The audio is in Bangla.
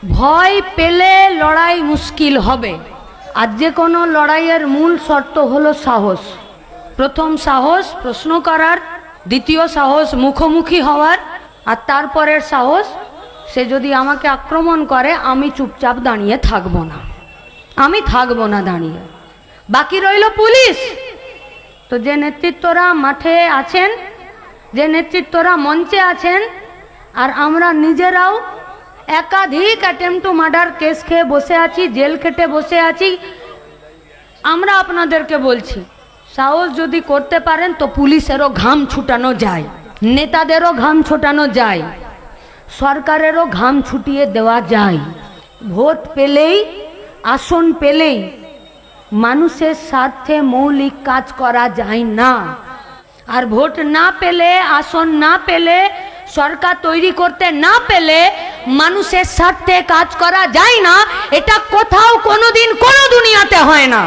ভয় পেলে লড়াই মুশকিল হবে। আর যে কোনো লড়াইয়ের মূল শর্ত হলো সাহস। প্রথম সাহস প্রশ্ন করার, দ্বিতীয় সাহস মুখোমুখি হওয়ার, আর তারপরের সাহস সে যদি আমাকে আক্রমণ করে আমি চুপচাপ দাঁড়িয়ে থাকবো না, আমি থাকবো না দাঁড়িয়ে। বাকি রইল পুলিশ। তো যে নেতৃত্বরা মাঠে আছেন, যে নেতৃত্বরা মঞ্চে আছেন, আর আমরা নিজেরাও একাধিক অ্যাটেম্প টু মার্ডার কেস খেয়ে বসে আছি, জেল খেটে বসে আছি, আমরা আপনাদেরকে বলছি সাহস যদি করতে পারেন তো পুলিশেরও ঘাম ছুটানো যায়, নেতাদেরও ঘাম ছোটানো যায়, সরকারেরও ঘাম ছুটিয়ে দেওয়া যায়। ভোট পেলেই, আসন পেলেই মানুষের স্বার্থে মৌলিক কাজ করা যায় না। আর ভোট না পেলে, আসন না পেলে, সরকার তৈরি করতে না পেলে মানুষের স্বার্থে কাজ করা যায় না। এটা কোথাও কোনোদিন কোনো দুনিয়াতে হয় না।